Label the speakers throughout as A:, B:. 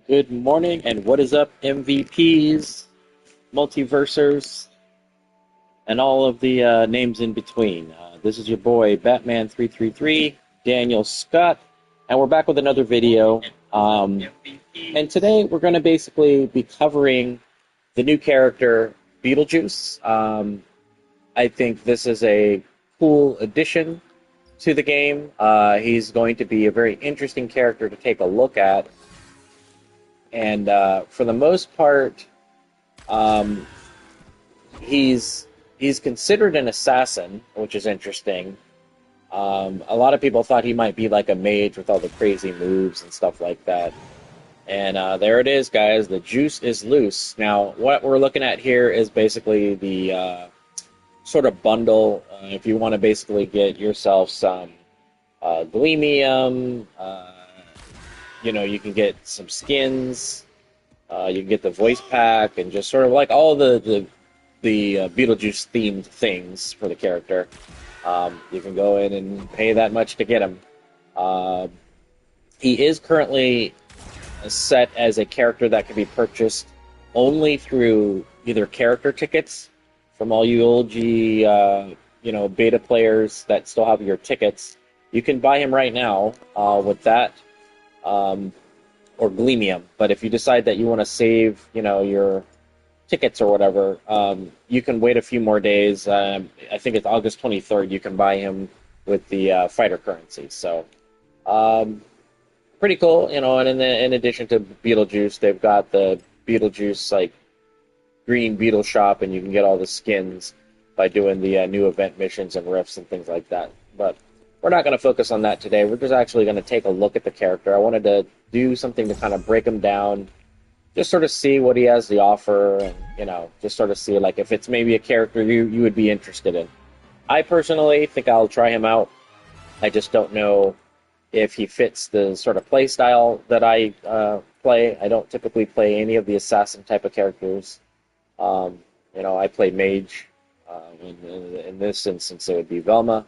A: Good morning, and what is up, MVPs, multiversers, and all of the names in between. This is your boy, Batman333, Daniel Scott, and we're back with another video. And today we're going to basically be covering the new character, Beetlejuice. I think this is a cool addition to the game. He's going to be a very interesting character to take a look at. And for the most part, he's considered an assassin, which is interesting. A lot of people thought he might be like a mage with all the crazy moves and stuff like that. And there it is, guys. The juice is loose. Now, what we're looking at here is basically the sort of bundle. If you want to basically get yourself some gleamium, you can get some skins. You can get the voice pack and just sort of like all the Beetlejuice themed things for the character. You can go in and pay that much to get him. He is currently set as a character that can be purchased only through either character tickets from all you OG, beta players that still have your tickets. You can buy him right now with that. Or Gleamium, but if you decide that you want to save, your tickets or whatever, you can wait a few more days. I think it's August 23rd. You can buy him with the fighter currency. So, pretty cool, And in addition to Beetlejuice, they've got the Beetlejuice like green Beetle shop, and you can get all the skins by doing the new event missions and rifts and things like that. But we're not going to focus on that today. We're just actually going to take a look at the character. I wanted to do something to kind of break him down, just sort of see what he has to offer, and, just sort of see, like, if it's maybe a character you would be interested in. I personally think I'll try him out. I just don't know if he fits the sort of play style that I play. I don't typically play any of the assassin type of characters. I play mage. In this instance, it would be Velma.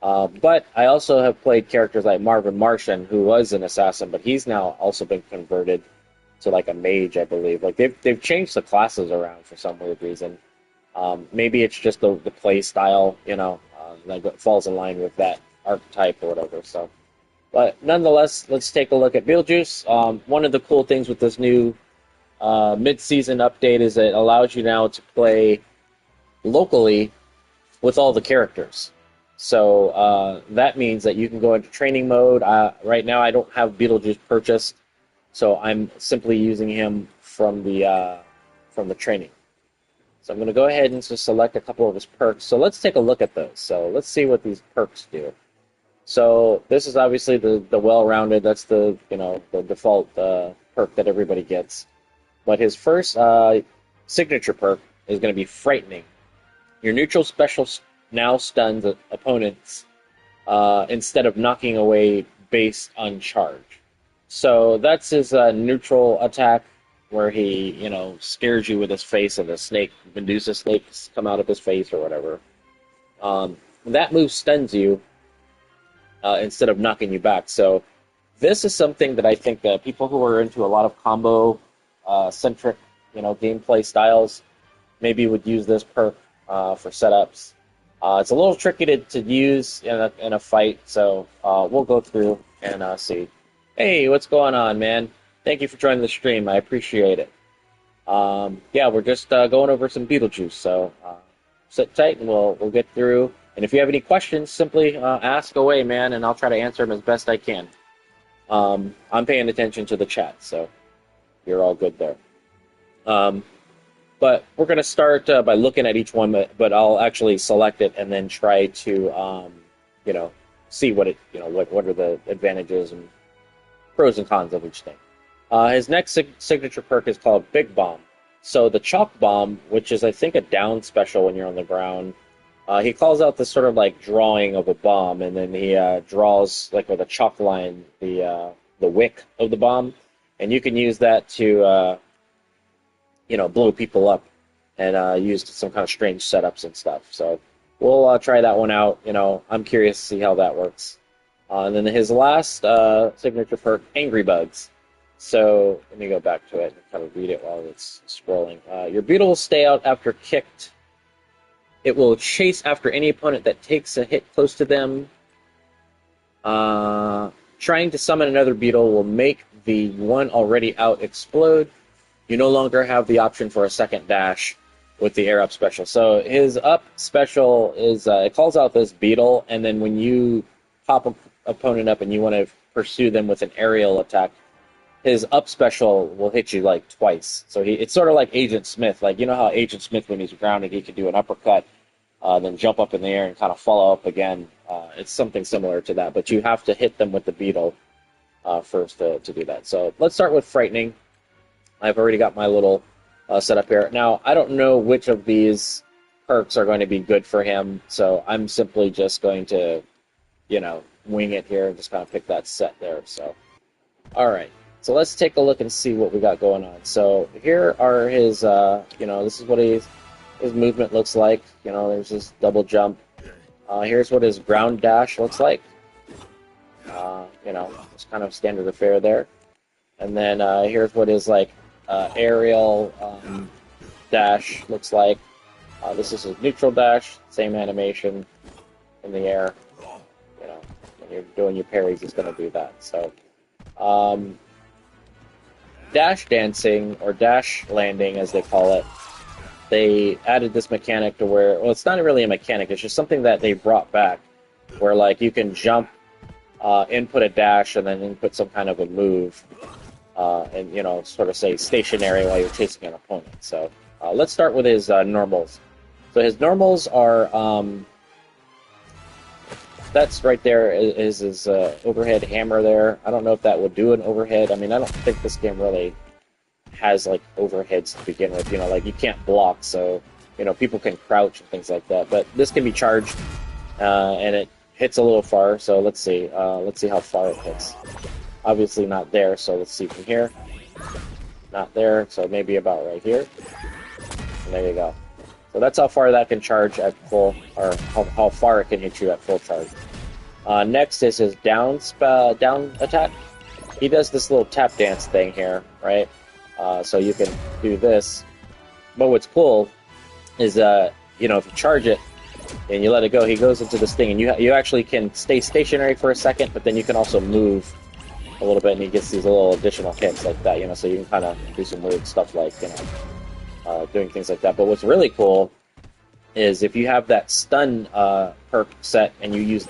A: But I also have played characters like Marvin Martian, who was an assassin, but he's now also been converted to like a mage, I believe. Like they've changed the classes around for some weird reason. Maybe it's just the play style, that falls in line with that archetype or whatever. So, but nonetheless, let's take a look at Beetlejuice. One of the cool things with this new mid-season update is it allows you now to play locally with all the characters. So that means that you can go into training mode. Right now, I don't have Beetlejuice purchased, so I'm simply using him from the training. So I'm going to go ahead and just select a couple of his perks. So let's take a look at those. So let's see what these perks do. So this is obviously the well-rounded. That's the default perk that everybody gets. But his first signature perk is going to be frightening. Your neutral special now stuns opponents instead of knocking away based on charge. So that's his neutral attack, where he, scares you with his face and the snake, Medusa snakes come out of his face or whatever. That move stuns you instead of knocking you back. So this is something that I think people who are into a lot of combo centric, gameplay styles maybe would use this perk for setups. It's a little tricky to use in a fight, so we'll go through and see. Hey, what's going on, man? Thank you for joining the stream. I appreciate it. We're just going over some Beetlejuice, so sit tight and we'll get through. And if you have any questions, simply ask away, man, and I'll try to answer them as best I can. I'm paying attention to the chat, so you're all good there. But we're going to start by looking at each one, but I'll actually select it and then try to, see what what are the advantages and pros and cons of each thing. His next signature perk is called Big Bomb. So the Chalk Bomb, which is, I think, a down special when you're on the ground, he calls out this sort of like drawing of a bomb, and then he draws, like with a chalk line, the wick of the bomb, and you can use that to blow people up and use some kind of strange setups and stuff. So we'll try that one out. I'm curious to see how that works. And then his last signature perk, Angry Bugs. So let me go back to it and kind of read it while it's scrolling. Your beetle will stay out after kicked. It will chase after any opponent that takes a hit close to them. Trying to summon another beetle will make the one already out explode. You no longer have the option for a second dash with the air up special. So his up special is, it calls out this beetle, and then when you pop an opponent up and you want to pursue them with an aerial attack, his up special will hit you like twice. So it's sort of like Agent Smith. Like, you know how Agent Smith, when he's grounded, he can do an uppercut, then jump up in the air and kind of follow up again. It's something similar to that, but you have to hit them with the beetle first to do that. So let's start with Frightening. I've already got my little setup here. Now, I don't know which of these perks are going to be good for him, so I'm simply just going to, wing it here and just kind of pick that set there. So, all right. So let's take a look and see what we got going on. So here are his, this is what his movement looks like. There's his double jump. Here's what his ground dash looks like. It's kind of standard affair there. And then here's what his aerial dash looks like. This is his neutral dash, same animation in the air. When you're doing your parries, it's going to do that. So, dash dancing, or dash landing as they call it, they added this mechanic to where, well, it's not really a mechanic, it's just something that they brought back, where you can jump, input a dash, and then input some kind of a move, and sort of say stationary while you're chasing an opponent. So let's start with his normals. So his normals are, that's right there is his overhead hammer there. I don't know if that would do an overhead. I mean, I don't think this game really has overheads to begin with. You can't block, so people can crouch and things like that. But this can be charged, and it hits a little far. So let's see how far it hits. Obviously not there, so let's see from here. Not there, so maybe about right here. And there you go. So that's how far that can charge at full, or how far it can hit you at full charge. Next is his down attack. He does this little tap dance thing here, right? So you can do this. But what's cool is, if you charge it and you let it go, he goes into this thing, and you actually can stay stationary for a second, but then you can also move a little bit, and he gets these little additional hits like that, so you can kind of do some weird stuff doing things like that. But what's really cool is if you have that stun perk set and you use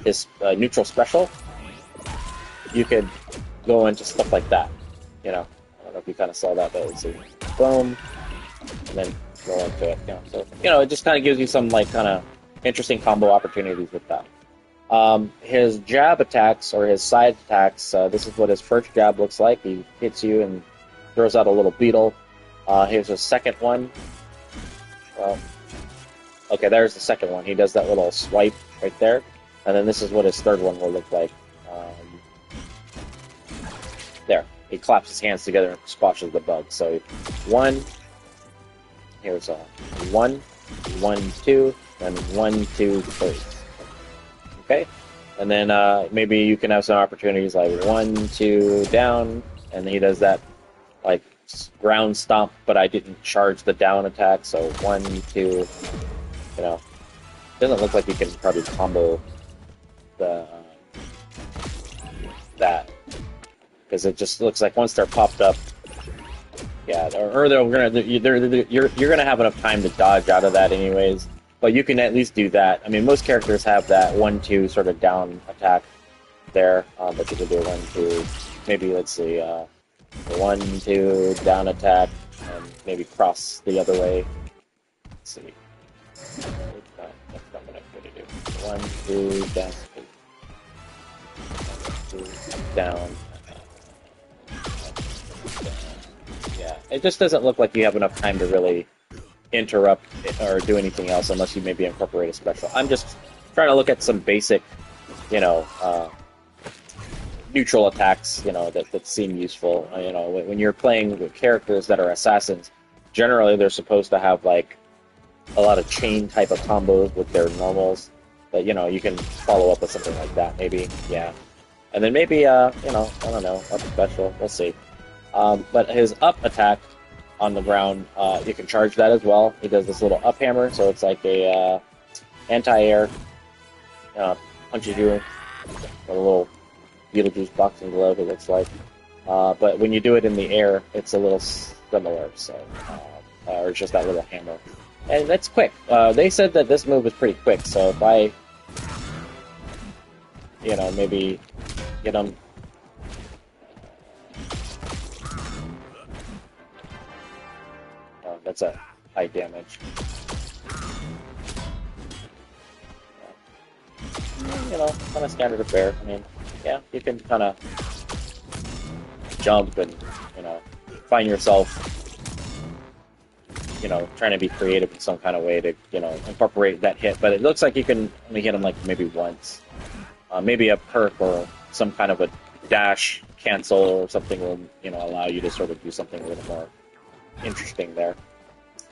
A: his neutral special, you could go into stuff like that. I don't know if you kind of saw that, but let's see. Boom. And then go into it. So, it just kind of gives you some kind of interesting combo opportunities with that. His jab attacks, or his side attacks, this is what his first jab looks like. He hits you and throws out a little beetle. Here's his second one. Well, okay, there's the second one. He does that little swipe right there. And then this is what his third one will look like. There. He claps his hands together and squashes the bug. So, one. Here's a 1, 1, 2, and 1, 2, 3. Okay? And then maybe you can have some opportunities like 1, 2, down, and he does that ground stomp, but I didn't charge the down attack, so 1, 2, doesn't look like you can probably combo that, because it just looks like once they're popped up, yeah, or you're gonna have enough time to dodge out of that anyways. But you can at least do that. I mean, most characters have that 1, 2 sort of down attack there, but you can do 1, 2. Maybe let's see, 1, 2 down attack, and maybe cross the other way. Let's see. That's not what I'm going to do. 1, 2 down. 1, 2 down. Yeah, it just doesn't look like you have enough time to really interrupt or do anything else unless you maybe incorporate a special. I'm just trying to look at some basic, neutral attacks, that seem useful. When you're playing with characters that are assassins, generally they're supposed to have a lot of chain type of combos with their normals. But you can follow up with something like that, maybe. Yeah. And then maybe, you know, I don't know, up special. We'll see. But his up attack on the ground, you can charge that as well. He does this little up hammer, so it's like a anti-air. Punches you with a little Beetlejuice boxing glove, it looks like. But when you do it in the air, it's a little similar, so, or it's just that little hammer. And that's quick. They said that this move is pretty quick, so if I, you know, maybe get him. Oh, that's a high damage. You know, kind of standard affair. I mean, yeah, you can kind of jump and, you know, find yourself, you know, trying to be creative in some kind of way to, you know, incorporate that hit. But it looks like you can only hit him like maybe once. Maybe a perk or some kind of a dash cancel or something will, you know, allow you to sort of do something a little more interesting there.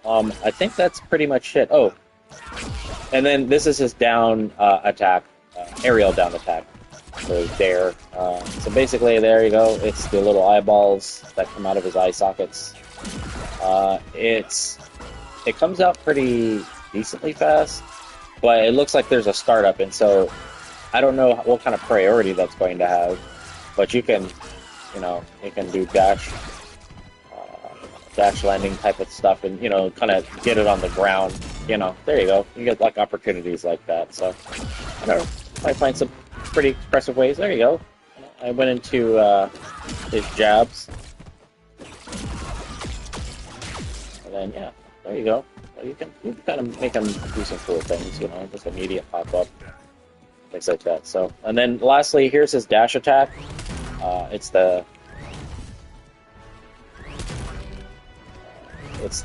A: I think that's pretty much it. Oh, and then this is his down attack, aerial down attack. So there. So basically, there you go. It's the little eyeballs that come out of his eye sockets. It comes out pretty decently fast, but it looks like there's a startup, and so I don't know what kind of priority that's going to have. But you can, you know, you can do dash landing type of stuff, and, you know, kind of get it on the ground. You know, there you go. You get like opportunities like that. So I don't know. Might find some pretty expressive ways. There you go. I went into his jabs. And then, yeah, there you go. So you can kind of make him do some cool things, you know, just immediate pop-up, things like that. So, and then lastly, here's his dash attack. It's the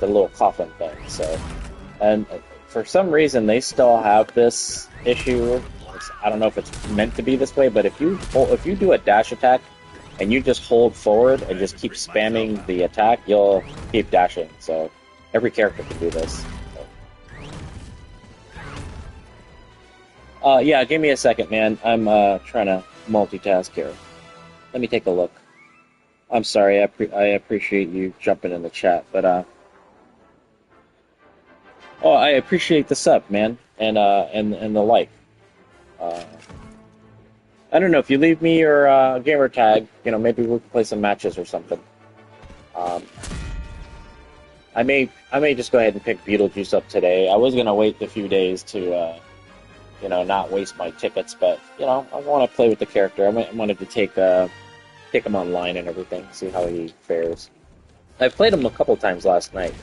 A: little coffin thing. So, and for some reason, they still have this issue. I don't know if it's meant to be this way, but if you do a dash attack and you just hold forward and just keep spamming the attack, you'll keep dashing. So every character can do this. So. Yeah, give me a second, man. I'm trying to multitask here. Let me take a look. I'm sorry. I appreciate you jumping in the chat, but I appreciate the sub, man, and the like. I don't know, if you leave me your gamer tag, you know, maybe we can play some matches or something. I may just go ahead and pick Beetlejuice up today. I was gonna wait a few days to, you know, not waste my tickets, but, you know, I want to play with the character. I wanted to take him online and everything, see how he fares. I've played him a couple times last night.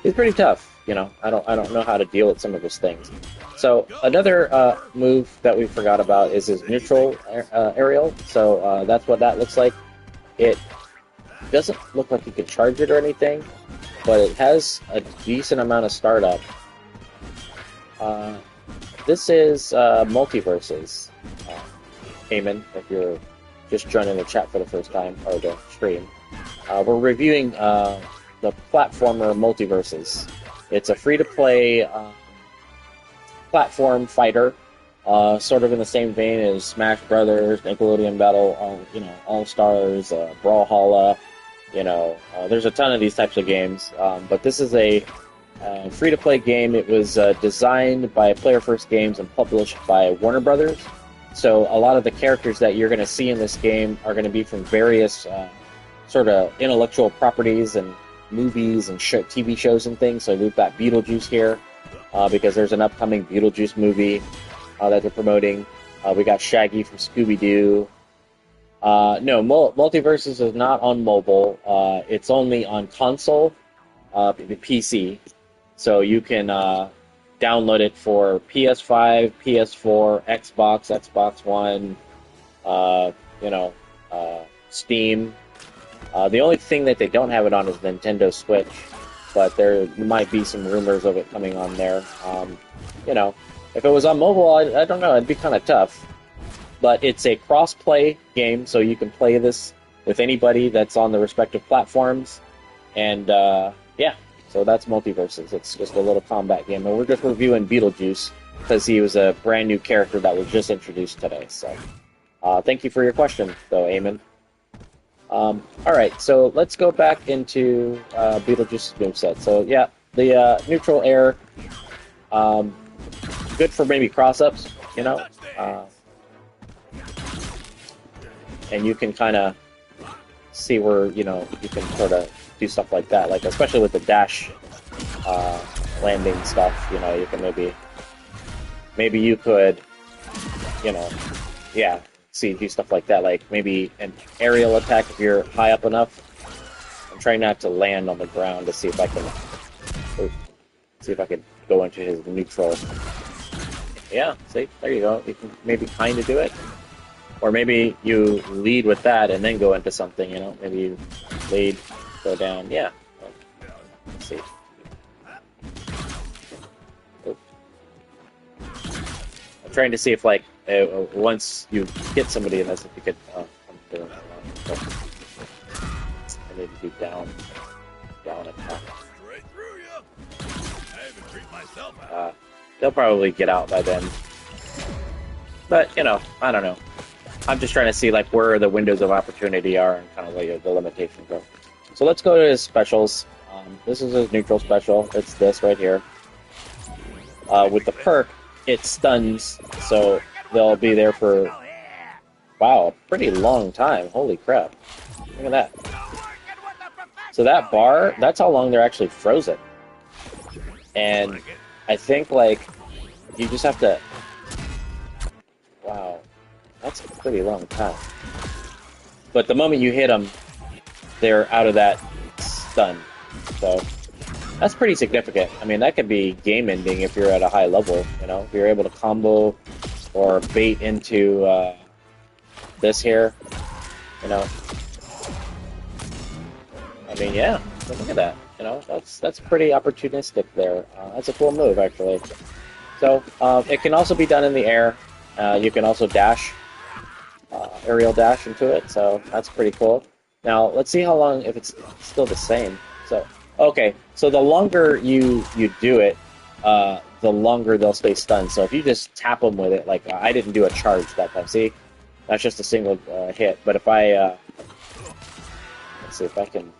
A: He's pretty tough. You know, I don't know how to deal with some of his things. So another move that we forgot about is his neutral aerial. So that's what that looks like. It doesn't look like you can charge it or anything, but it has a decent amount of startup. This is Multiverses. Cayman, if you're just joining the chat for the first time, or the stream. We're reviewing the platformer Multiverses. It's a free-to-play platform fighter, sort of in the same vein as Smash Brothers, Nickelodeon Battle, you know, All Stars, Brawlhalla. You know, there's a ton of these types of games, but this is a free-to-play game. It was designed by Player First Games and published by Warner Brothers. So a lot of the characters that you're going to see in this game are going to be from various sort of intellectual properties and movies and TV shows and things. So we've got Beetlejuice here because there's an upcoming Beetlejuice movie that they're promoting. We got Shaggy from Scooby-Doo. No, Multiverses is not on mobile. It's only on console, the PC. So you can download it for PS5, PS4, Xbox, Xbox One, you know, Steam. The only thing that they don't have it on is Nintendo Switch, but there might be some rumors of it coming on there. You know, if it was on mobile, I don't know, it'd be kind of tough. But it's a cross-play game, so you can play this with anybody that's on the respective platforms. And, yeah, so that's Multiverses. It's just a little combat game. And we're just reviewing Beetlejuice because he was a brand new character that was just introduced today. So, Thank you for your question, though, Eamon. Alright, so let's go back into Beetlejuice's moveset. So, yeah, the neutral air, good for maybe cross-ups, you know? And you can kind of see where, you know, you can sort of do stuff like that. Like, especially with the dash landing stuff, you know, you can maybe you could, you know, yeah, do stuff like that. Like, maybe an aerial attack if you're high up enough. I'm trying not to land on the ground to see if I can go into his neutral. Yeah, see, there you go. You can maybe kind of do it. Or maybe you lead with that and then go into something, you know? Maybe you lead, go down. Yeah. Let's see. Oop. I'm trying to see if, like, once you hit somebody in this, if you could come through. I need to do down attack. They'll probably get out by then. But, you know, I don't know. I'm just trying to see, like, where the windows of opportunity are and kind of where the limitations are. So let's go to his specials. This is his neutral special. It's this right here. With the perk, it stuns, so they'll be there for, wow, a pretty long time. Holy crap. Look at that. So that bar, that's how long they're actually frozen. And I think, like, you just have to... Wow. That's a pretty long time. But the moment you hit them, they're out of that stun. So that's pretty significant. I mean, that could be game-ending if you're at a high level, you know? If you're able to combo or bait into this here, you know? I mean, yeah, look at that. You know, that's pretty opportunistic there. That's a cool move, actually. So it can also be done in the air. You can also dash. Aerial dash into it, so that's pretty cool. Now, let's see how long, if it's still the same. So, okay, so the longer you do it, the longer they'll stay stunned. So if you just tap them with it, like, I didn't do a charge that time, see? That's just a single hit, but if I, let's see if I can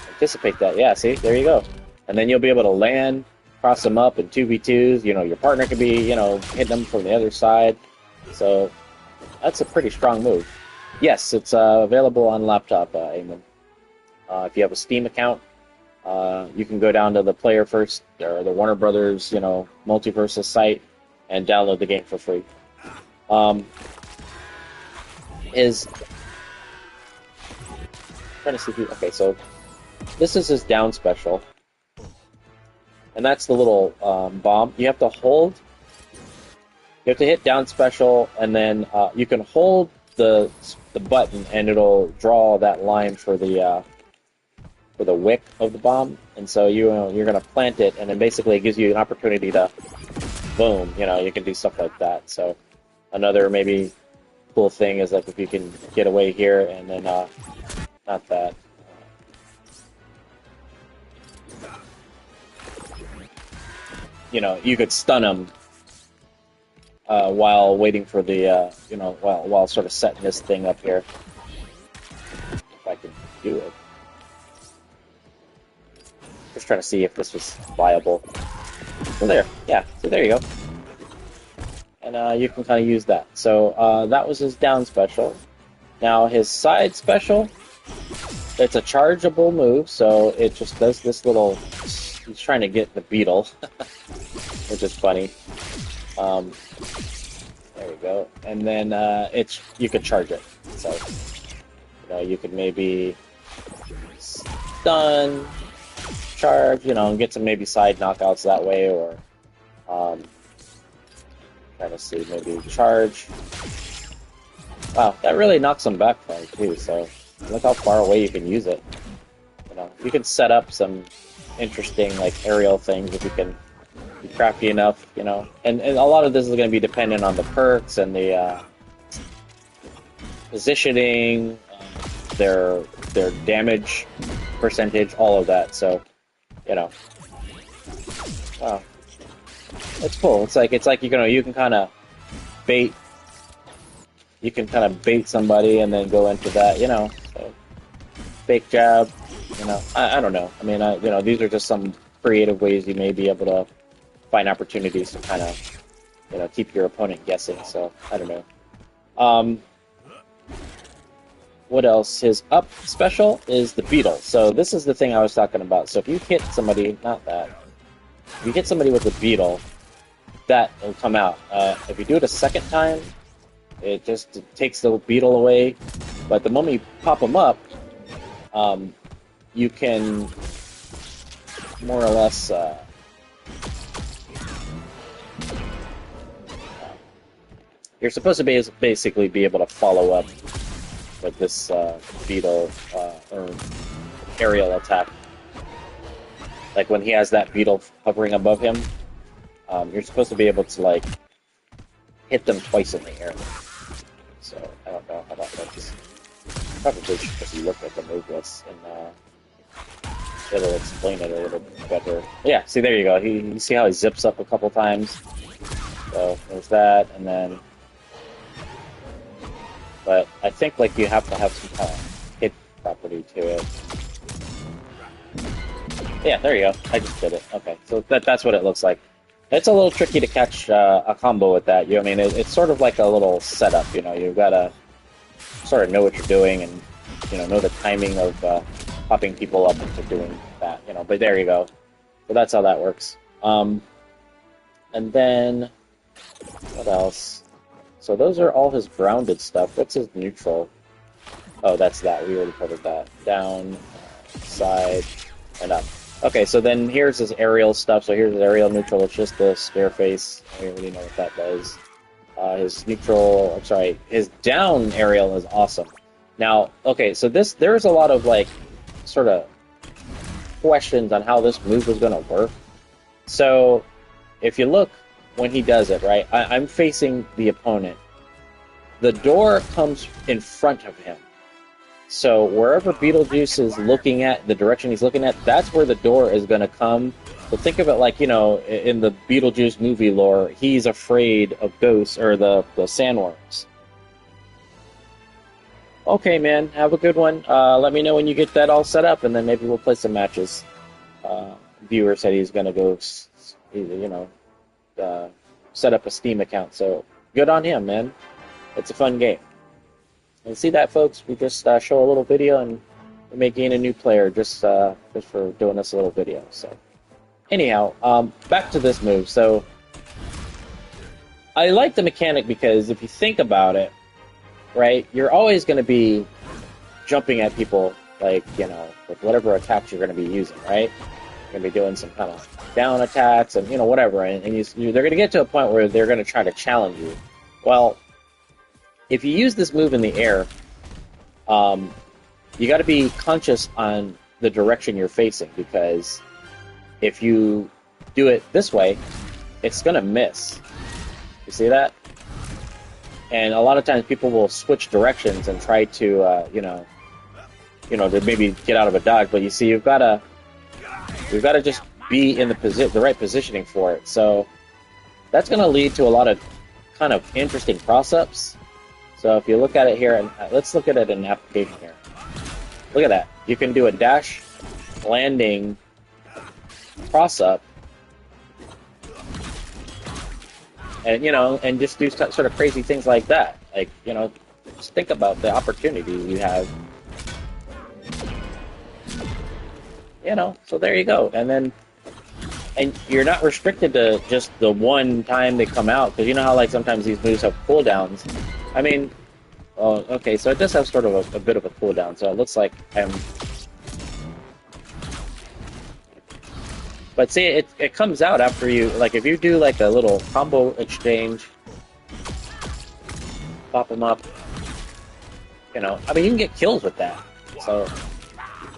A: anticipate that. Yeah, see, there you go. And then you'll be able to land, cross them up in 2v2s, you know, your partner could be, you know, hitting them from the other side. So that's a pretty strong move. Yes, it's available on laptop, Eamon. If you have a Steam account, you can go down to the Player First or the Warner Brothers, you know, Multiversus site and download the game for free. Trying to see okay, so this is his down special, and that's the little bomb. You have to hold. You have to hit down special, and then you can hold the button, and it'll draw that line for the wick of the bomb. And so you're gonna plant it, and then basically it gives you an opportunity to, boom. You know, you can do stuff like that. So another maybe cool thing is like if you can get away here, and then not that. You know, you could stun them. While waiting for the, you know, while sort of setting this thing up here. If I can do it. Just trying to see if this was viable. So there, yeah, so there you go. And you can kind of use that. So that was his down special. Now his side special, it's a chargeable move, so it just does this little, he's trying to get the beetle, which is funny. There we go. And then you could charge it. So you know, you could maybe stun, charge, you know, and get some maybe side knockouts that way, or trying to see, maybe charge. Wow, that really knocks them back far too, so look how far away you can use it. You know, you can set up some interesting like aerial things if you can be crafty enough, you know. And a lot of this is going to be dependent on the perks and the positioning, their damage percentage, all of that. So, you know, wow, it's cool. It's like you can kind of bait you can kind of bait somebody and then go into that, you know, so fake jab, you know, I don't know. I mean, you know, these are just some creative ways you may be able to find opportunities to kind of, you know, keep your opponent guessing. So I don't know. What else? His up special is the beetle. So this is the thing I was talking about. So if you hit somebody, not that, if you hit somebody with a beetle, that will come out. If you do it a second time, it takes the beetle away. But the moment you pop them up, you can more or less you're supposed to basically be able to follow up with this beetle or aerial attack. Like when he has that beetle hovering above him, you're supposed to be able to like hit them twice in the air. So I don't know how that works. Probably should just look at the Movelist and it'll explain it a little bit better. Yeah, see, there you go. You see how he zips up a couple times? So there's that, and then... But I think like you have to have some kind of hit property to it. Yeah, there you go. I just did it. Okay, so that's what it looks like. It's a little tricky to catch a combo with that. I mean, it's sort of like a little setup. You know, you've got to sort of know what you're doing and know the timing of popping people up into doing that. You know, but there you go. So that's how that works. And then what else? So those are all his grounded stuff. What's his neutral? Oh, that's that. We already covered that. Down, side, and up. Okay, so then here's his aerial stuff. So here's his aerial neutral. It's just the stare face. I don't really know what that does. His neutral, I'm sorry, his down aerial is awesome. Now, okay, so there's a lot of, like, sort of questions on how this move was going to work. So if you look when he does it, right, I'm facing the opponent. The door comes in front of him. So wherever Beetlejuice is looking at, the direction he's looking at, that's where the door is going to come. So think of it like, in the Beetlejuice movie lore, he's afraid of ghosts, or the sandworms. Okay, man, have a good one. Let me know when you get that all set up, and then maybe we'll play some matches. Viewer said he's going to go, set up a Steam account, so good on him, man. It's a fun game. And see that, folks? We just show a little video, and we may gain a new player just for doing this little video. So, anyhow, back to this move. So, I like the mechanic because if you think about it, right, you're always going to be jumping at people, like, with whatever attacks you're going to be using, right? You're going to be doing some kind of down attacks and, whatever, and they're going to get to a point where they're going to try to challenge you. Well, if you use this move in the air, you got to be conscious on the direction you're facing, because if you do it this way, it's going to miss. You see that? And a lot of times people will switch directions and try to, to maybe get out of a dodge. But you see, we've got to just be in the right positioning for it. So that's going to lead to a lot of kind of interesting cross-ups. So if you look at it here, and let's look at it in an application here. Look at that. You can do a dash landing cross-up, and and just do sort of crazy things like that. Like, just think about the opportunities you have. So there you go. And you're not restricted to just the one time they come out, because you know how, like, sometimes these moves have cooldowns. I mean, okay, so it does have sort of a bit of a cooldown, so it looks like but see, it comes out after you, like, if you do, like, a little combo exchange, pop them up, I mean, you can get kills with that, so,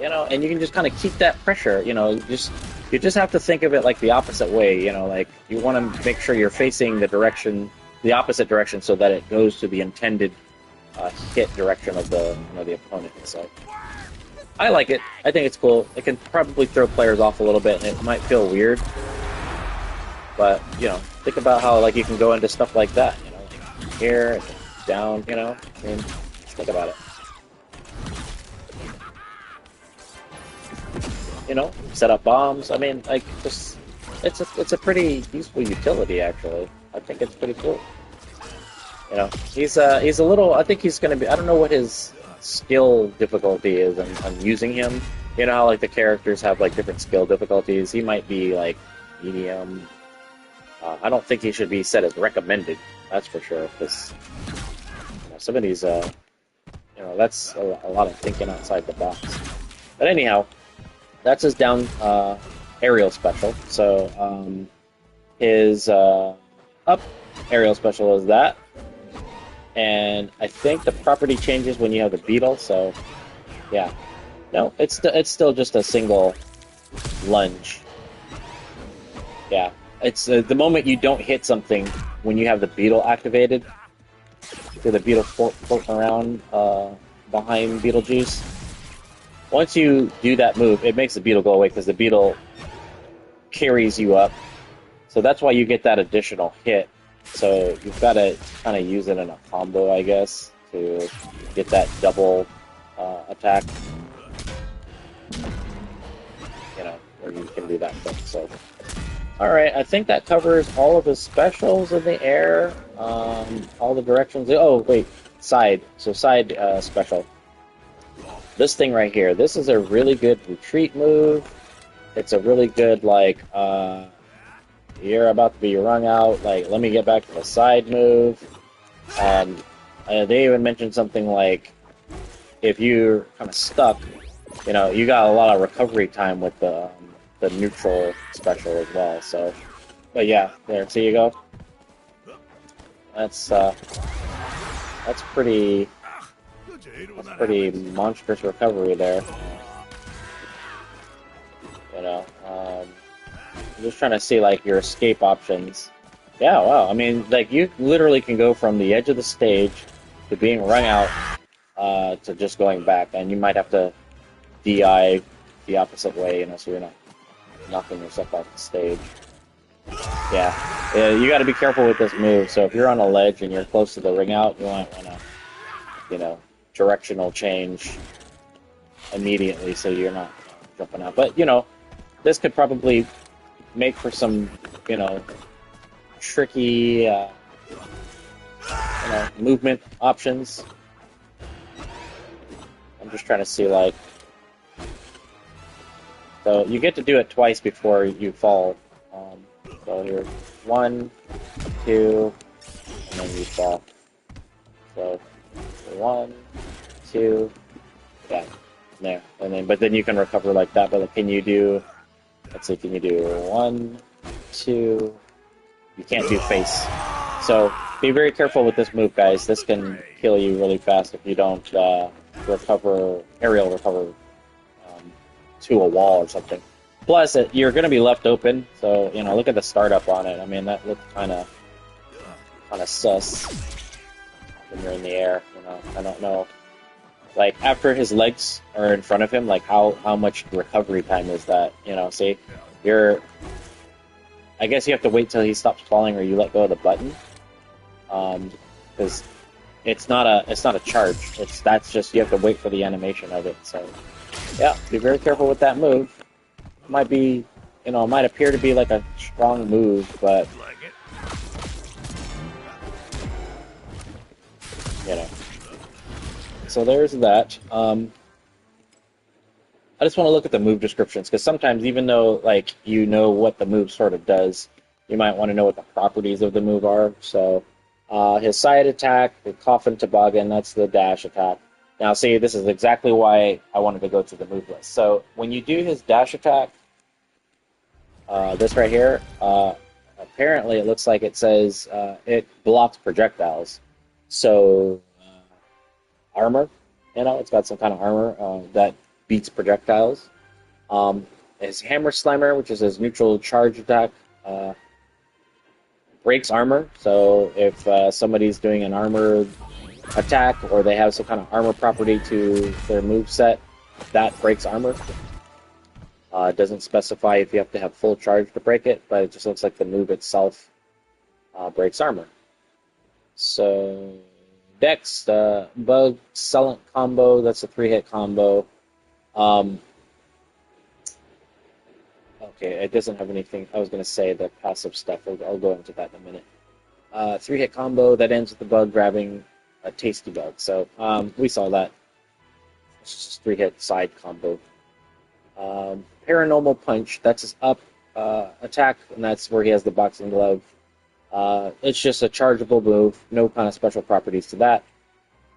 A: and you can just kind of keep that pressure, you just have to think of it like the opposite way, like, you want to make sure you're facing the opposite direction, so that it goes to the intended hit direction of the opponent. So I like it. I think it's cool. It can probably throw players off a little bit, and it might feel weird. But think about how, like, you can go into stuff like that. Like here, down, you know? I mean, think about it. You know, set up bombs. I mean, like, just it's a pretty useful utility, actually. I think it's pretty cool. You know, he's a little. I think he's gonna be. I don't know what his skill difficulty is on using him. You know how like the characters have like different skill difficulties. He might be like medium. I don't think he should be set as recommended. That's for sure. Because some of these, that's a lot of thinking outside the box. But anyhow, that's his down aerial special. So his up aerial special is that. And I think the property changes when you have the beetle, so yeah. No, it's still just a single lunge. Yeah, it's the moment you don't hit something when you have the beetle activated. So the beetle floating around behind Beetlejuice. Once you do that move, it makes the beetle go away because the beetle carries you up. So that's why you get that additional hit. So you've got to kind of use it in a combo, I guess, to get that double attack. You know, where you can do that thing. So, all right, I think that covers all of his specials in the air, all the directions. Oh, wait, side. So side special. This thing right here. This is a really good retreat move. It's a really good like. You're about to be wrung out. Like, let me get back to the side move. They even mentioned something like, if you're kind of stuck, you know, you got a lot of recovery time with the neutral special as well. So, but yeah, there. So you go. That's pretty monstrous recovery there. You know. I'm just trying to see, like, your escape options. Yeah, wow. I mean, like, you literally can go from the edge of the stage to being run out to just going back. And you might have to DI the opposite way, you know, so you're not knocking yourself off the stage. Yeah, you got to be careful with this move. So if you're on a ledge and you're close to the ring out, you might want to, you know, directional change immediately so you're not jumping out. But, you know, this could probably make for some, you know, tricky, movement options. I'm just trying to see, like, so you get to do it twice before you fall. So here's 1, 2, and then you fall. So 1, 2, yeah, there, and then but then you can recover like that. But like, can you do? Let's see, can you do 1, 2? You can't do face. So be very careful with this move, guys. This can kill you really fast if you don't aerial recover to a wall or something. Plus, you're going to be left open, so, you know, look at the startup on it. I mean, that looks kind of sus when you're in the air, you know. I don't know. Like, after his legs are in front of him, like, how much recovery time is that? You know, see? I guess you have to wait till he stops falling or you let go of the button. Because it's not a charge. That's just, you have to wait for the animation of it, so... Yeah, be very careful with that move. It might be, you know, it might appear to be like a strong move, but... You know. So there's that. I just want to look at the move descriptions, because sometimes, even though, like, you know what the move sort of does, you might want to know what the properties of the move are. So, his side attack, the coffin toboggan, that's the dash attack. Now, see, this is exactly why I wanted to go to the move list. So, when you do his dash attack, this right here, apparently it looks like it says it blocks projectiles. So, armor, you know, it's got some kind of armor that beats projectiles. His Hammer Slammer, which is his neutral charge attack, breaks armor. So if somebody's doing an armor attack or they have some kind of armor property to their move set, that breaks armor. It doesn't specify if you have to have full charge to break it, but it just looks like the move itself breaks armor. So Dex, Bug, Sullant combo. That's a 3-hit combo. Um, okay, it doesn't have anything. I was going to say the passive stuff. I'll go into that in a minute. 3-hit combo that ends with the Bug grabbing a Tasty Bug. So we saw that. It's just a 3-hit side combo. Paranormal Punch. That's his up attack, and that's where he has the boxing glove. It's just a chargeable move, no kind of special properties to that.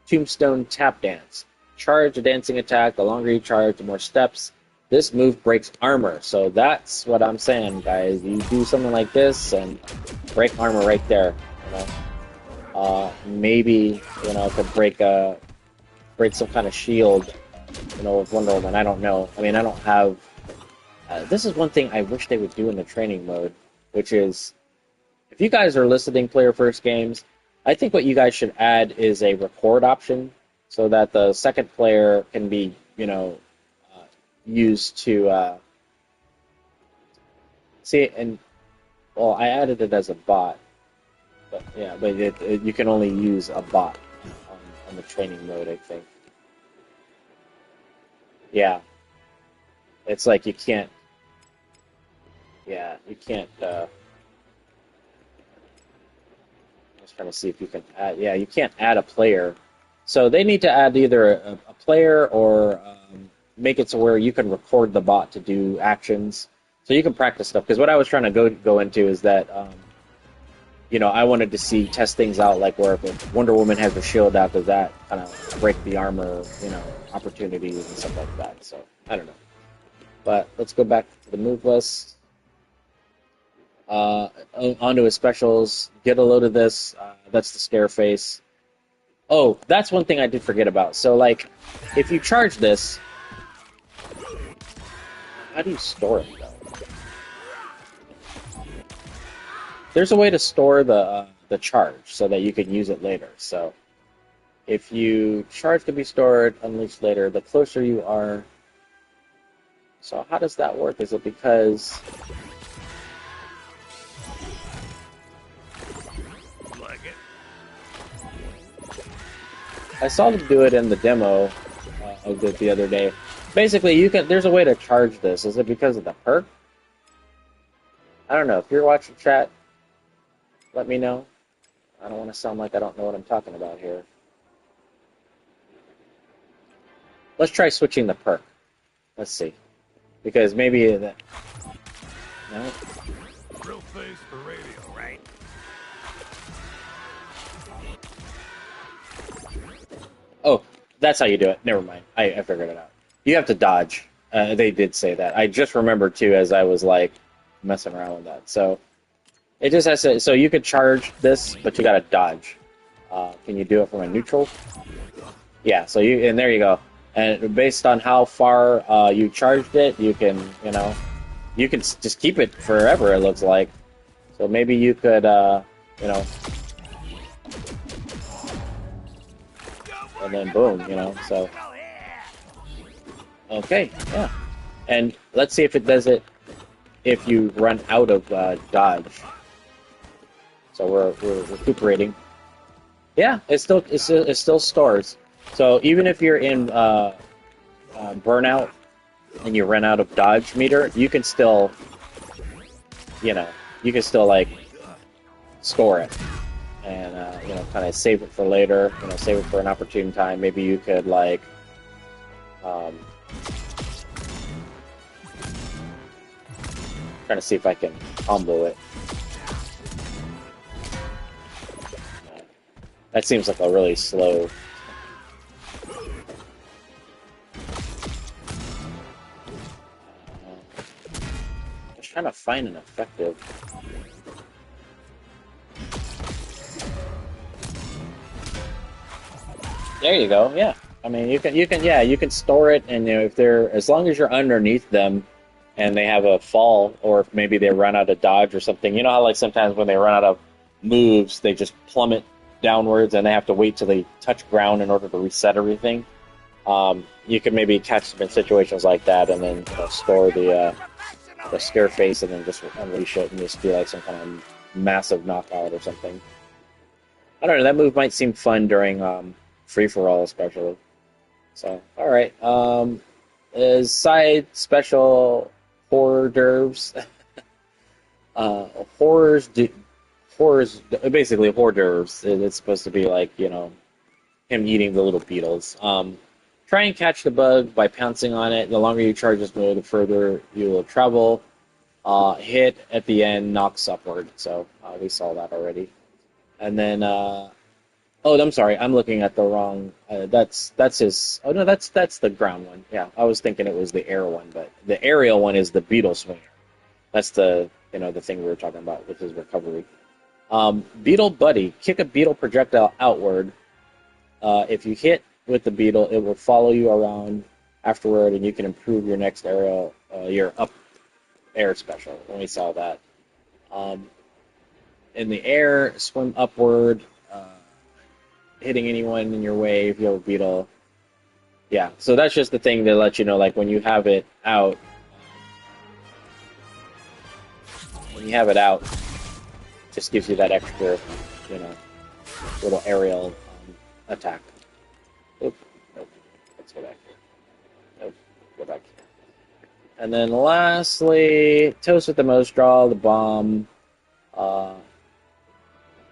A: Tombstone Tap Dance. Charge a dancing attack, the longer you charge, the more steps. This move breaks armor, so that's what I'm saying, guys. You do something like this and break armor right there. You know, maybe it could break some kind of shield. With Wonder Woman. I don't know. I mean, I don't have. This is one thing I wish they would do in the training mode, which is, if you guys are listening player first games, I think what you guys should add is a record option so that the second player can be, used to see. And well, I added it as a bot, but you can only use a bot on the training mode, I think. Yeah, it's like you can't. Yeah, you can't. I was trying to see if you can add. Yeah, you can't add a player. So they need to add either a player or make it so where you can record the bot to do actions, so you can practice stuff. Because what I was trying to go into is that I wanted to test things out, like where if Wonder Woman has a shield out, does that kind of break the armor, opportunities and stuff like that. So I don't know. But let's go back to the move list. Onto his specials. Get a load of this. That's the scare face. Oh, that's one thing I did forget about. So, like, if you charge this, how do you store it, though? There's a way to store the charge so that you can use it later. So, if you charge to be stored, unleashed later, the closer you are. So, how does that work? Is it because... I saw them do it in the demo of it the other day. Basically, there's a way to charge this. Is it because of the perk? I don't know. If you're watching chat, let me know. I don't want to sound like I don't know what I'm talking about here. Let's try switching the perk. Let's see. Because maybe that... No?
B: Real face for radio, right?
A: Oh, that's how you do it. Never mind. I figured it out. You have to dodge. They did say that. I just remembered, too, as I was, like, messing around with that. So, it just has to... So you could charge this, but you gotta dodge. Can you do it from a neutral? Yeah, so you... And there you go. And based on how far you charged it, you can, you can just keep it forever, it looks like. So maybe you could, and then boom, so. Okay, yeah. And let's see if it does it if you run out of dodge. So we're recuperating. Yeah, it still stores. So even if you're in burnout and you run out of dodge meter, you can still, like store it and kind of save it for later. Save it for an opportune time. Maybe you could like, trying to see if I can combo it. That seems like a really slow. Trying to find an effective. There you go. Yeah, I mean you can store it, and if they're, as long as you're underneath them, and they have a fall, or if maybe they run out of dodge or something. You know how like sometimes when they run out of moves, they just plummet downwards, and they have to wait till they touch ground in order to reset everything. You can maybe catch them in situations like that, and then store the scare face, and then just unleash it and just be like some kind of massive knockout or something. I don't know. That move might seem fun during free for all, especially. So, all right. Is side special hors d'oeuvres. uh, horrors, do, horrors, basically hors d'oeuvres. It's supposed to be like him eating the little beetles. Try and catch the bug by pouncing on it. The longer you charge this move, the further you will travel. Hit at the end knocks upward. So we saw that already. And then oh, I'm sorry. I'm looking at the wrong. That's his. Oh no, that's the ground one. Yeah, I was thinking it was the air one, but the aerial one is the beetle swinger. That's the the thing we were talking about with his recovery. Beetle buddy, kick a beetle projectile outward. If you hit with the beetle, it will follow you around afterward, and you can improve your next aerial, your up air special. When we saw that, um, in the air, swim upward. Hitting anyone in your way if you have a beetle. Yeah, so that's just the thing to let you know, like when you have it out, just gives you that extra, you know, little aerial attack. Oop, nope, let's go back here. Nope, go back here. And then lastly, toast with the most, draw the bomb,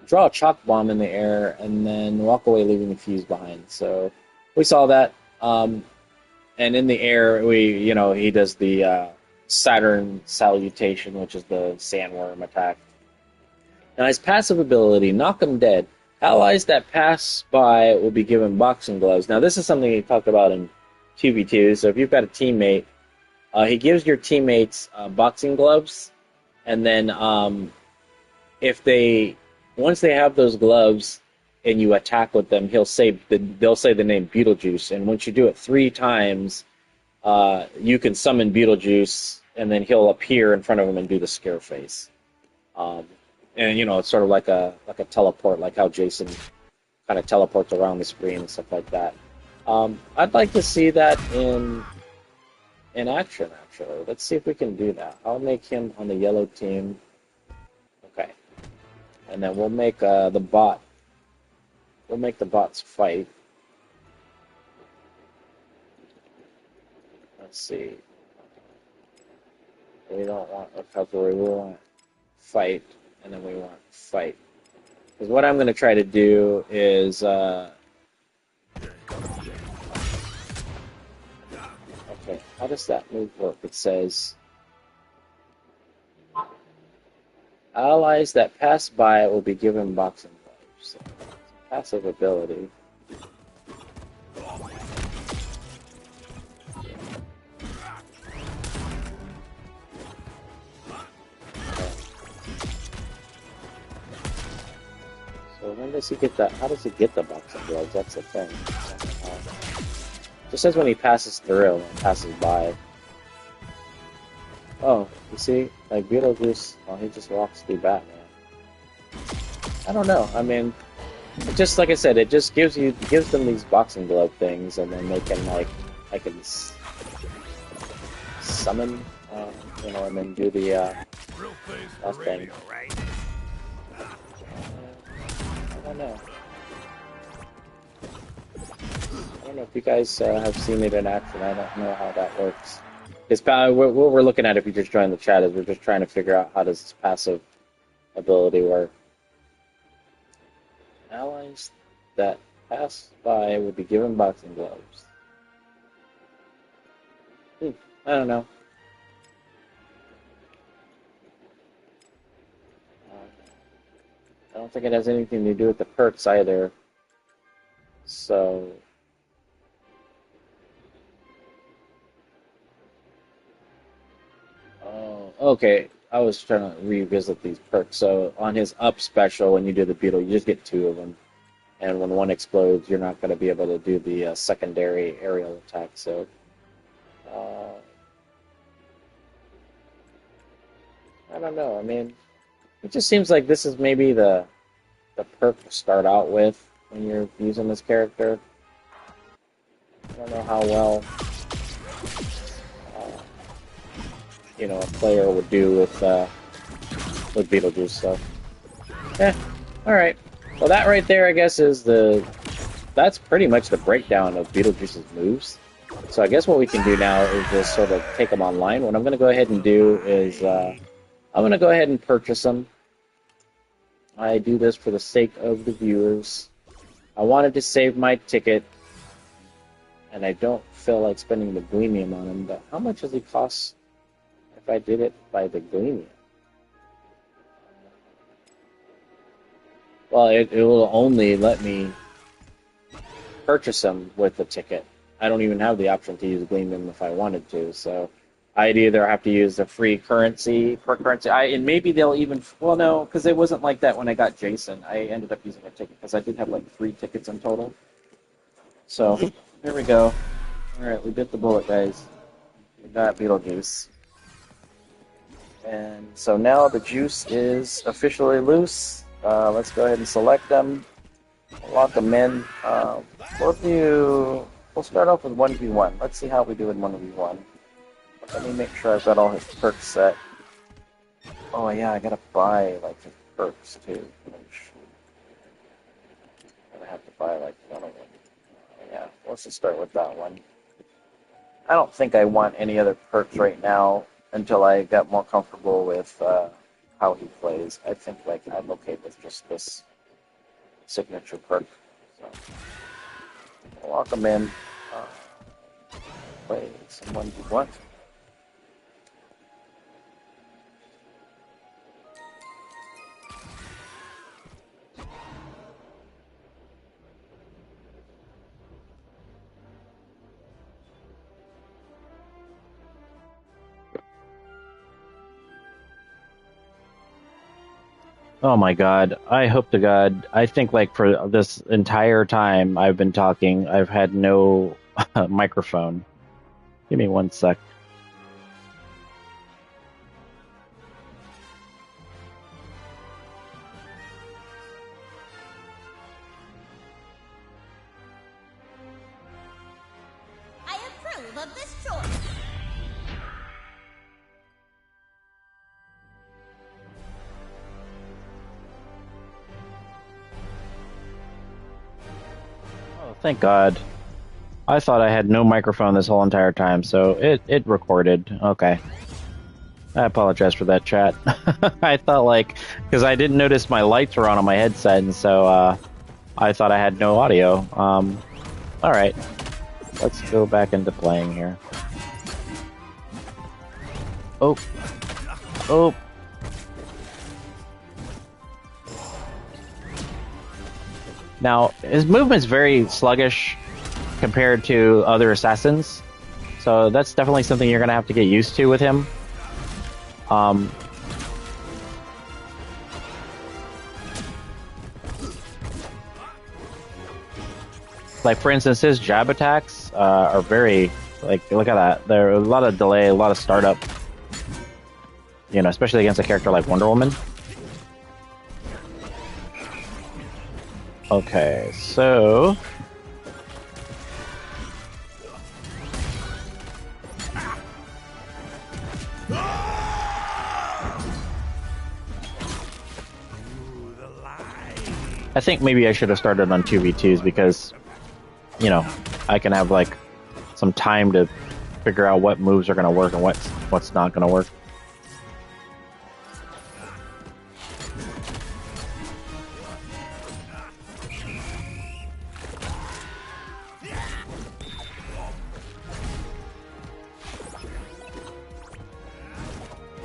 A: draw a chalk bomb in the air, and then walk away, leaving the fuse behind. So we saw that. And in the air, he does the Saturn salutation, which is the sandworm attack. Now, his passive ability, knock him dead. Allies that pass by will be given boxing gloves. Now, this is something he talked about in 2v2. So if you've got a teammate, he gives your teammates boxing gloves, and then once they have those gloves and you attack with them, they'll say the name Beetlejuice, and once you do it 3 times, you can summon Beetlejuice, and then he'll appear in front of him and do the scare face. And it's sort of like a teleport, like how Jason kind of teleports around the screen and stuff like that. I'd like to see that in action. Actually, let's see if we can do that. I'll make him on the yellow team. Okay, and then we'll make the bot. We'll make the bots fight. Let's see. We don't want recovery. We want fight, and then we want fight. Because what I'm going to try to do is... okay, how does that move work? It says... Allies that pass by will be given boxing gloves. So, passive ability. So when does he get that? How does he get the boxing gloves? That's the thing. Just says when he passes through and passes by. Oh, you see, like Beetlejuice, he just walks through Batman. I don't know. I mean, it just like I said, it just gives them these boxing glove things, and then they can I can summon, and then do the last thing. I don't know. I don't know if you guys have seen it in action. I don't know how that works. What we're looking at, if you just join the chat, is we're just trying to figure out how does this passive ability work. Allies that pass by would be given boxing gloves. I don't know. I don't think it has anything to do with the perks either. So... Oh, okay. I was trying to revisit these perks. So on his up special, when you do the beetle, you just get 2 of them. And when one explodes, you're not going to be able to do the secondary aerial attack. So, I don't know. I mean, it just seems like this is maybe the perk to start out with when you're using this character. I don't know how well a player would do with Beetlejuice. So, all right. Well, that right there, I guess, that's pretty much the breakdown of Beetlejuice's moves. So I guess what we can do now is just sort of take them online. What I'm going to go ahead and do is I'm going to go ahead and purchase them. I do this for the sake of the viewers. I wanted to save my ticket, and I don't feel like spending the Gleamium on him, but how much does he cost if I did it by the Gleamium? Well, it will only let me purchase them with the ticket. I don't even have the option to use Gleamium if I wanted to, so I'd either have to use the free currency per currency. And maybe they'll even, well, no, because it wasn't like that when I got Jason. I ended up using a ticket because I did have like 3 tickets in total. So there we go. All right, we bit the bullet, guys. We got Beetlejuice. And so now the juice is officially loose. Let's go ahead and select them. Lock them in. We'll start off with 1v1. Let's see how we do in 1v1. Let me make sure I've got all his perks set. Oh yeah, I gotta buy like his perks too. I have to buy like one of them. Yeah, let's just start with that one. I don't think I want any other perks right now until I get more comfortable with how he plays. I think like I'm okay with just this signature perk. So I'll lock him in. Play someone you want. Oh my god. I hope to god. I think like for this entire time I've been talking, I've had no microphone. Give me one sec.
C: I approve of this choice.
A: Oh, thank god. I thought I had no microphone this whole entire time, so it recorded. Okay. I apologize for that, chat. I thought like, because I didn't notice my lights were on my headset, and so I thought I had no audio. Alright. Let's go back into playing here. Oh. Oh. Now, his movement's very sluggish compared to other assassins, so that's definitely something you're going to have to get used to with him. Like, for instance, his jab attacks are very, like, look at that. There are a lot of delay, a lot of startup, you know, especially against a character like Wonder Woman. Okay, so... I think maybe I should have started on 2v2s because, you know, I can have like some time to figure out what moves are going to work and what's not going to work.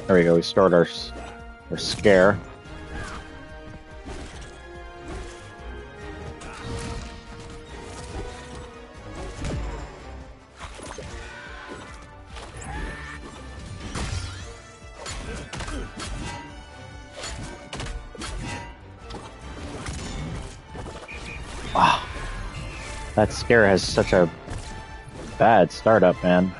A: There we go, we start our scare. Wow. That scare has such a bad startup, man.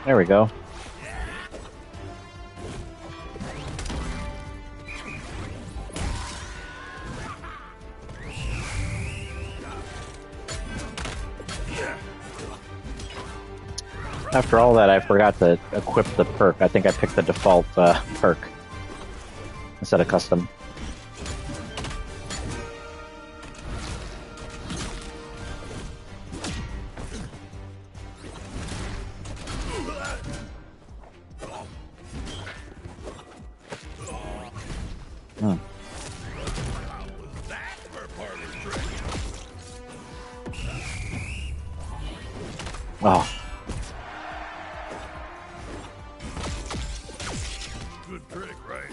A: There we go.
D: After all that, I forgot to equip the perk. I think I picked the default perk instead of custom. Oh.
B: Good trick, right?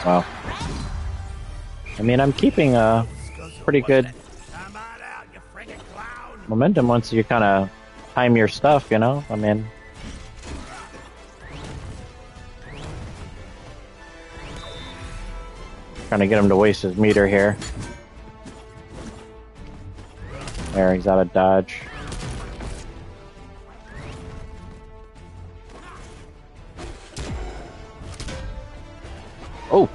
D: Wow. I mean, I'm keeping a pretty good momentum once you kind of time your stuff, you know? I mean... Trying to get him to waste his meter here. There, he's out of dodge. Oh!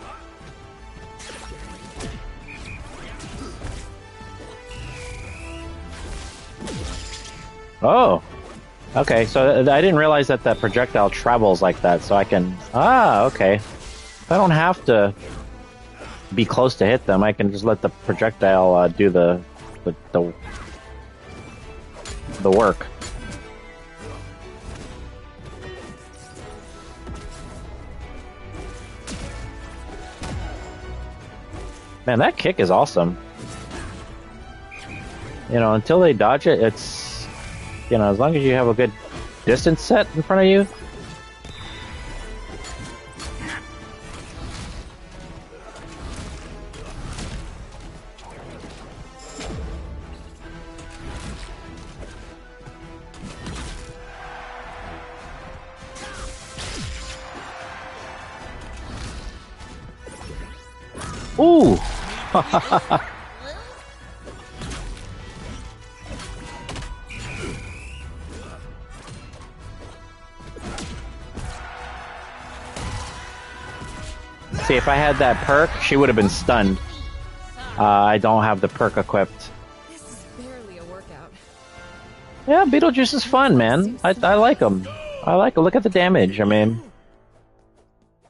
D: Oh! Okay, so I didn't realize that that projectile travels like that, so I can... Ah, okay. I don't have to be close to hit them. I can just let the projectile do the work. Man, that kick is awesome. You know, until they dodge it, it's, you know, as long as you have a good distance set in front of you. Ooh! See, if I had that perk, she would have been stunned. I don't have the perk equipped.
E: This is barely a workout.
D: Yeah, Beetlejuice is fun, man. I like him. I like him. Look at the damage. I mean,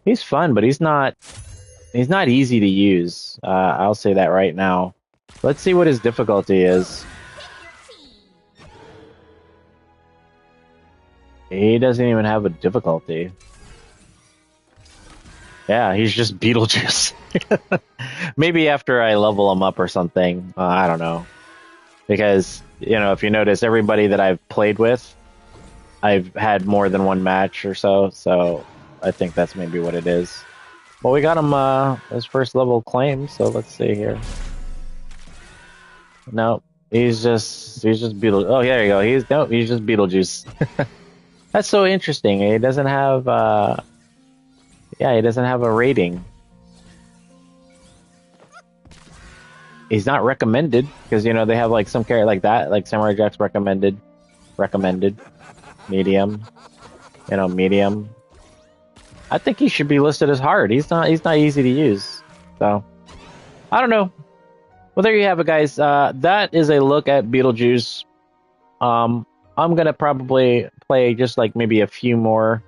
D: he's fun, but he's not easy to use. I'll say that right now. Let's see what his difficulty is. He doesn't even have a difficulty. Yeah, he's just Beetlejuice. Maybe after I level him up or something. I don't know. Because, you know, if you notice, everybody that I've played with, I've had more than one match or so. So I think that's maybe what it is. Well, we got him his first level claim, so let's see here. No, he's just Beetlejuice. Oh, there you go. He's just Beetlejuice. That's so interesting. He doesn't have he doesn't have a rating. He's not recommended because, you know, they have like some character like that, like Samurai Jack's recommended, medium, you know, medium. I think he should be listed as hard. He's not easy to use. So, I don't know. Well, there you have it, guys. That is a look at Beetlejuice. I'm gonna probably play just like maybe a few more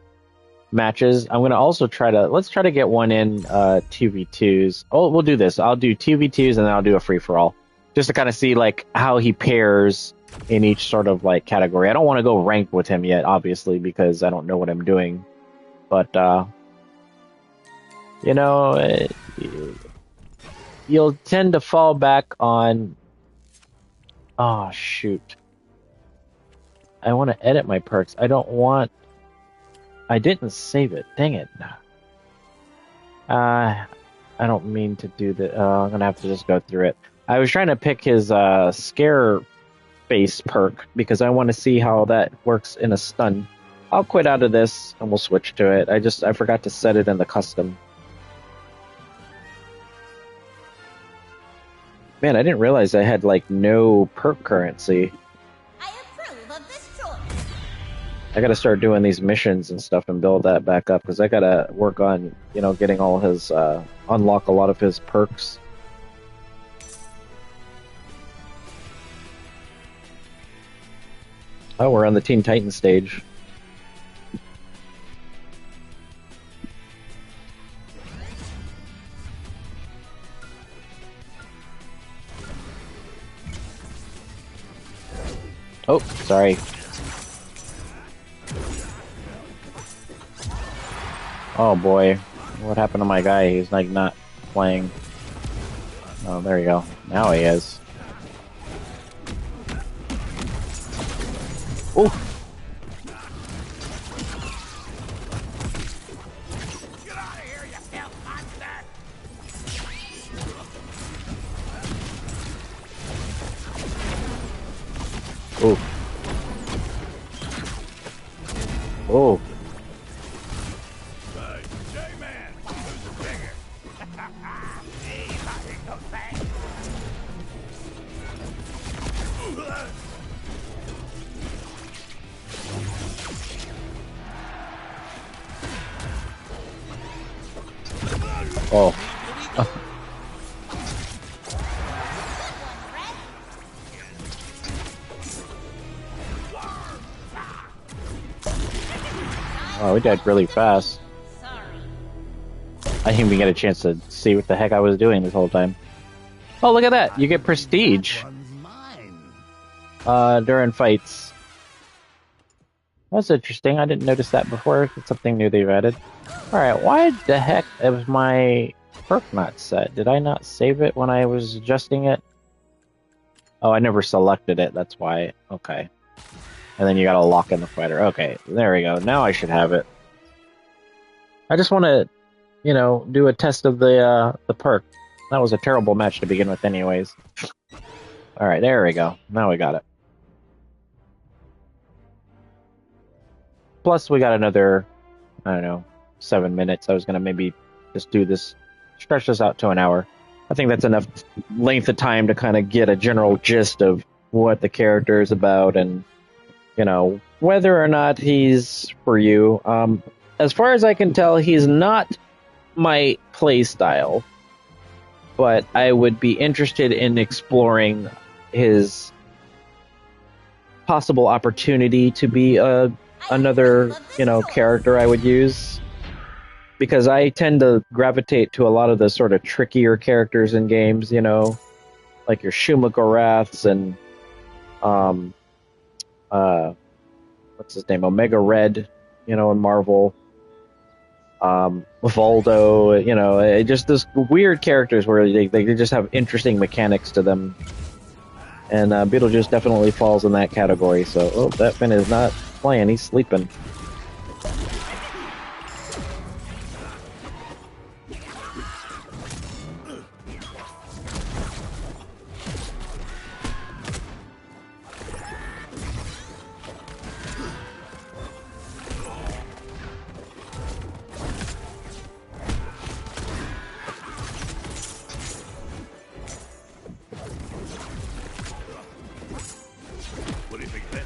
D: matches. I'm gonna also let's try to get one in 2v2s. Oh, we'll do this. I'll do 2v2s and then I'll do a free for all, just to kind of see like how he pairs in each sort of like category. I don't want to go ranked with him yet, obviously, because I don't know what I'm doing. But, you know, you'll tend to fall back on... Oh, shoot. I want to edit my perks. I didn't save it. Dang it. I don't mean to do that. I'm going to have to just go through it. I was trying to pick his scare face perk because I want to see how that works in a stun. I'll quit out of this and we'll switch to it. I forgot to set it in the custom. Man, I didn't realize I had like no perk currency.
C: I approve of this choice.
D: I gotta start doing these missions and stuff and build that back up because I gotta work on, getting all his, unlock a lot of his perks. Oh, we're on the Teen Titans stage. Oh, sorry. Oh boy, what happened to my guy? He's like not playing. Oh, there you go. Now he is. Oh.
B: Get out of here, you filth monster!
D: Oh. Oh.
B: J-Man, who's the bigger? He's not hitting those things.
D: Oh. Oh, we died really fast.
C: Sorry.
D: I didn't even get a chance to see what the heck I was doing this whole time. Oh, look at that! You get prestige during fights. That's interesting. I didn't notice that before. It's something new they've added. Alright, why the heck was my perk not set? Did I not save it when I was adjusting it? Oh, I never selected it, that's why. Okay. And then you gotta lock in the fighter. Okay, there we go. Now I should have it. I just want to, do a test of the perk. That was a terrible match to begin with anyways. Alright, there we go. Now we got it. Plus, we got another, 7 minutes. I was going to maybe just do this, stretch this out to an hour. I think that's enough length of time to kind of get a general gist of what the character is about and, whether or not he's for you. As far as I can tell, he's not my play style, but I would be interested in exploring his possible opportunity to be another, character I would use, because I tend to gravitate to a lot of the sort of trickier characters in games, like your Shumagoraths and what's his name, Omega Red, in Marvel, Voldo, just those weird characters where they just have interesting mechanics to them, and Beetlejuice definitely falls in that category. So, oh, that Finn is not playing, he's sleeping.
B: What do you think, Ben?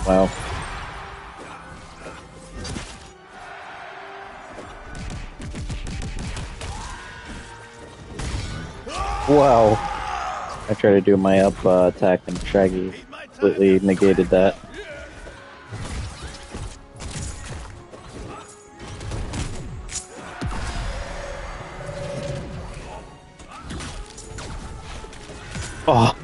D: Wow. Wow. I tried to do my up attack and Shaggy completely negated that. Oh.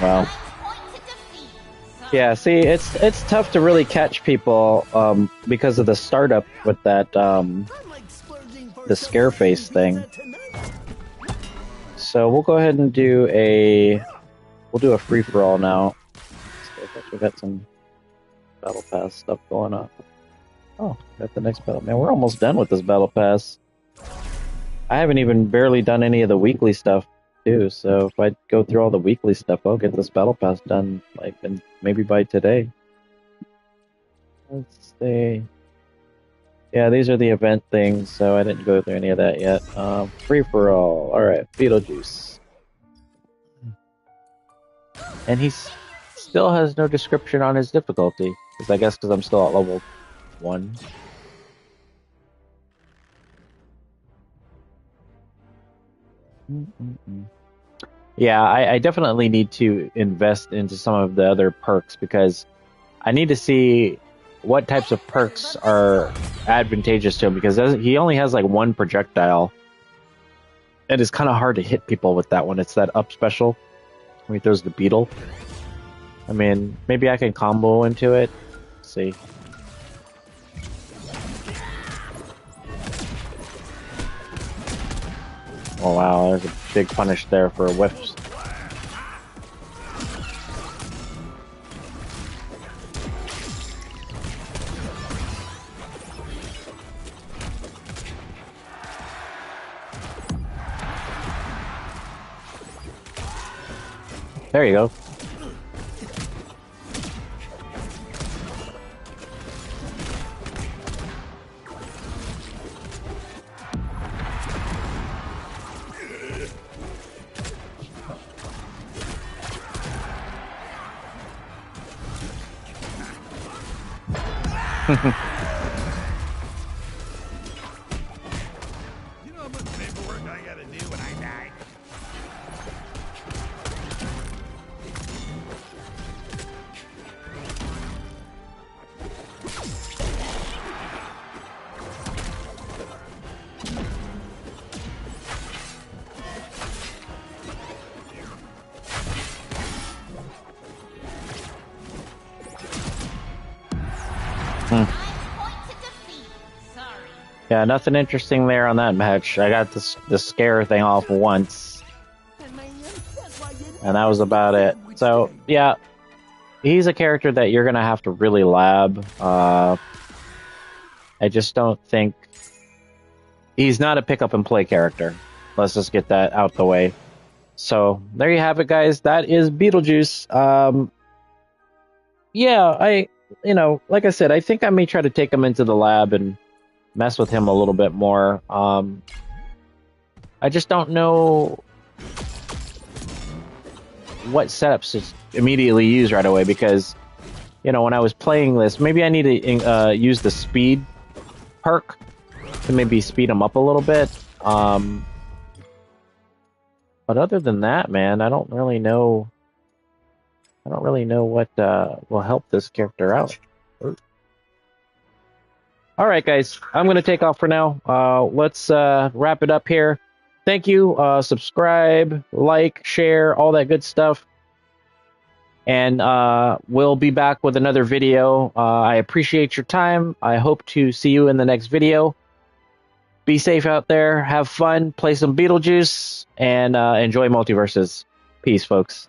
D: Wow. Yeah, see, it's tough to really catch people because of the startup with that the scare face thing. So we'll go ahead and do a free for all now. So we got some battle pass stuff going on. Oh, got the next battle. Man, we're almost done with this battle pass. I haven't even barely done any of the weekly stuff too. So if I go through all the weekly stuff, I'll get this battle pass done like maybe by today. Let's see. Yeah, these are the event things, so I didn't go through any of that yet. Free for all. All right, Beetlejuice. And he still has no description on his difficulty. I guess because I'm still at level 1. Yeah, I definitely need to invest into some of the other perks because I need to see what types of perks are advantageous to him because he only has like one projectile. And it's kind of hard to hit people with that one. It's that up special when he throws the beetle. I mean, maybe I can combo into it. Let's see. Oh wow, there's a big punish there for whiffs. There you go.
B: You know how much paperwork I gotta do when I die?
C: Point to defeat. Sorry.
D: Yeah, nothing interesting there on that match. I got the scare thing off once. And that was about it. So, yeah. He's a character that you're going to have to really lab. I just don't think... He's not a pick-up and play character. Let's just get that out the way. So, there you have it, guys. That is Beetlejuice. Yeah, like I said, I think I may try to take him into the lab and mess with him a little bit more. I just don't know what setups to immediately use right away because, when I was playing this, maybe I need to use the speed perk to maybe speed him up a little bit. But other than that, man, I don't really know what will help this character out. All right, guys, I'm going to take off for now. Let's wrap it up here. Thank you. Subscribe, like, share, all that good stuff. And we'll be back with another video. I appreciate your time. I hope to see you in the next video. Be safe out there. Have fun. Play some Beetlejuice. And enjoy Multiverses. Peace, folks.